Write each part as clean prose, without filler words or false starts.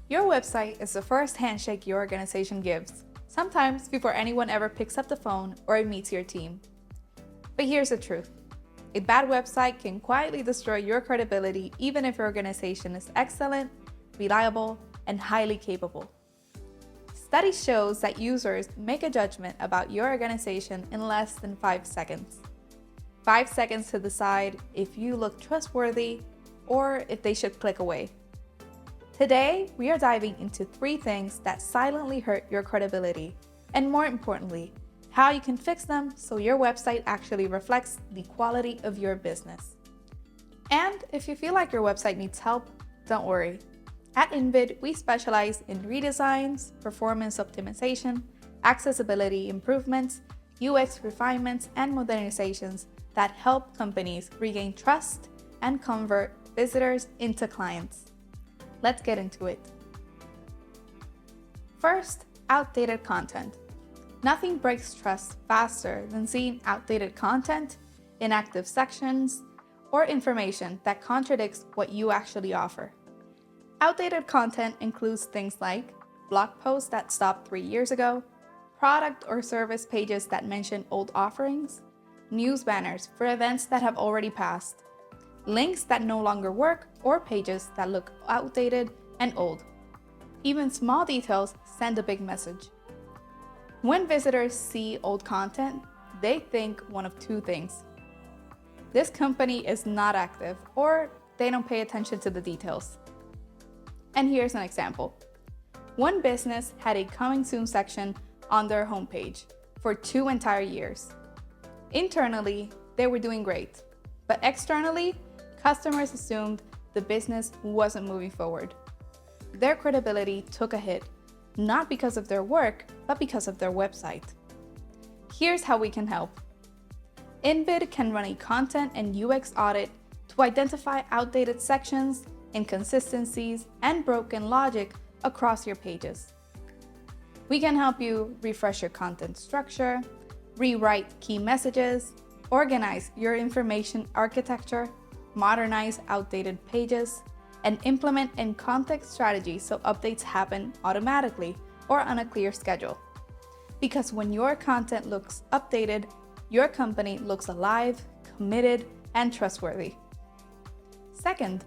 Your website is the first handshake your organization gives, sometimes before anyone ever picks up the phone or meets your team. But here's the truth. A bad website can quietly destroy your credibility even if your organization is excellent, reliable, and highly capable. Study shows that users make a judgment about your organization in less than 5 seconds. 5 seconds to decide if you look trustworthy or if they should click away. Today, we are diving into 3 things that silently hurt your credibility, and more importantly, how you can fix them so your website actually reflects the quality of your business. And if you feel like your website needs help, don't worry. At INVID, we specialize in redesigns, performance optimization, accessibility improvements, UX refinements, and modernizations that help companies regain trust and convert visitors into clients. Let's get into it. First, outdated content. Nothing breaks trust faster than seeing outdated content, inactive sections, or information that contradicts what you actually offer. Outdated content includes things like blog posts that stopped 3 years ago, product or service pages that mention old offerings, news banners for events that have already passed, links that no longer work, or pages that look outdated and old. Even small details send a big message. When visitors see old content, they think one of 2 things. This company is not active, or they don't pay attention to the details. And here's an example. One business had a coming soon section on their homepage for 2 entire years. Internally, they were doing great, but externally, customers assumed the business wasn't moving forward. Their credibility took a hit, not because of their work, but because of their website. Here's how we can help. INVID can run a content and UX audit to identify outdated sections, inconsistencies, and broken logic across your pages. We can help you refresh your content structure, rewrite key messages, organize your information architecture, modernize outdated pages, and implement in-context strategies so updates happen automatically or on a clear schedule. Because when your content looks updated, your company looks alive, committed, and trustworthy. Second,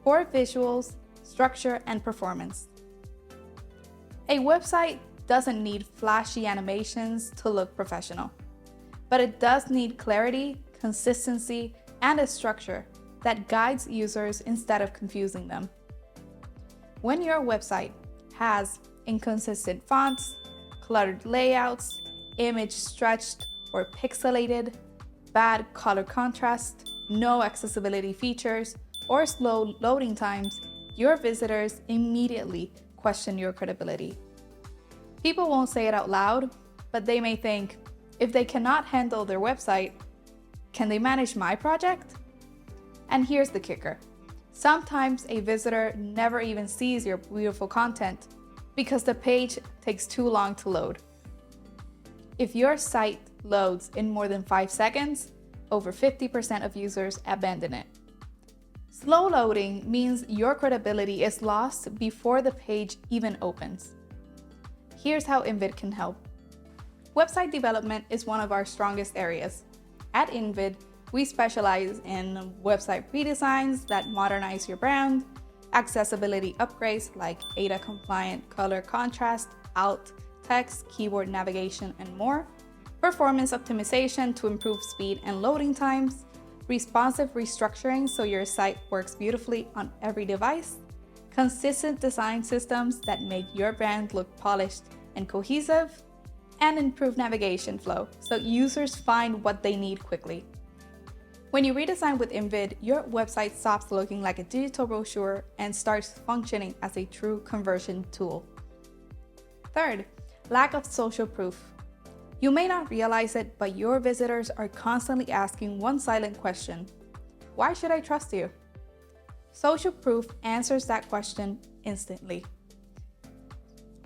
poor visuals, structure, and performance. A website doesn't need flashy animations to look professional, but it does need clarity, consistency, and a structure that guides users instead of confusing them. When your website has inconsistent fonts, cluttered layouts, image stretched or pixelated, bad color contrast, no accessibility features, or slow loading times, your visitors immediately question your credibility. People won't say it out loud, but they may think, if they cannot handle their website, can they manage my project? And here's the kicker. Sometimes a visitor never even sees your beautiful content because the page takes too long to load. If your site loads in more than 5 seconds, over 50% of users abandon it. Slow loading means your credibility is lost before the page even opens. Here's how INVID can help. Website development is one of our strongest areas. At INVID, we specialize in website redesigns that modernize your brand, accessibility upgrades like ADA-compliant color contrast, alt, text, keyboard navigation, and more, performance optimization to improve speed and loading times, responsive restructuring so your site works beautifully on every device, consistent design systems that make your brand look polished and cohesive, and improved navigation flow so users find what they need quickly. When you redesign with INVID, your website stops looking like a digital brochure and starts functioning as a true conversion tool. Third, lack of social proof. You may not realize it, but your visitors are constantly asking one silent question: why should I trust you? Social proof answers that question instantly.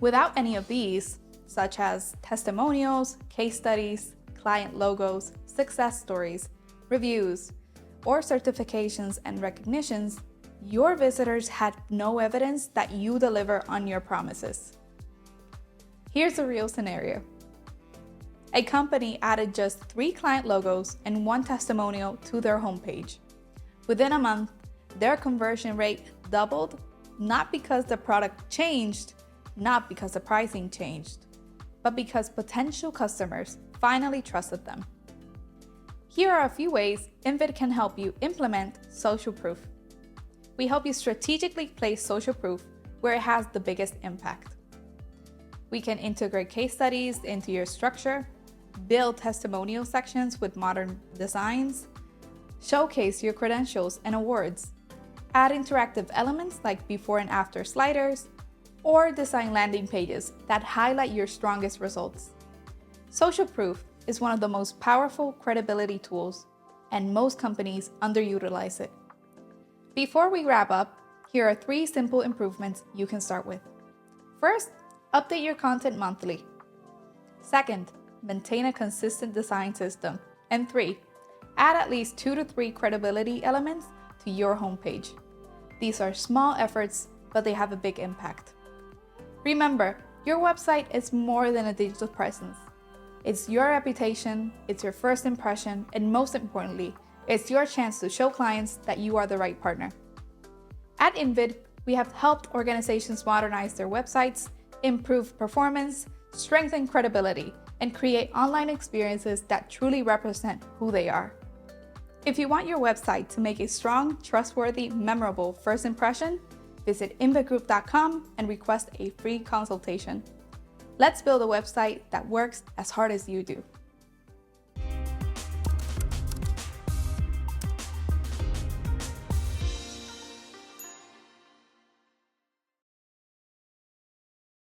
Without any of these, such as testimonials, case studies, client logos, success stories, reviews, or certifications and recognitions, your visitors had no evidence that you deliver on your promises. Here's a real scenario. A company added just 3 client logos and 1 testimonial to their homepage. Within a month, their conversion rate doubled, not because the product changed, not because the pricing changed, but because potential customers finally trusted them. Here are a few ways INVID can help you implement social proof. We help you strategically place social proof where it has the biggest impact. We can integrate case studies into your structure, build testimonial sections with modern designs, showcase your credentials and awards, add interactive elements like before and after sliders, or design landing pages that highlight your strongest results. Social proof is one of the most powerful credibility tools, and most companies underutilize it. Before we wrap up, here are 3 simple improvements you can start with. First, update your content monthly. Second, maintain a consistent design system. And 3, add at least 2 to 3 credibility elements to your homepage. These are small efforts, but they have a big impact. Remember, your website is more than a digital presence. It's your reputation, it's your first impression, and most importantly, it's your chance to show clients that you are the right partner. At INVID, we have helped organizations modernize their websites, improve performance, strengthen credibility, and create online experiences that truly represent who they are. If you want your website to make a strong, trustworthy, memorable first impression, visit invidgroup.com and request a free consultation. Let's build a website that works as hard as you do.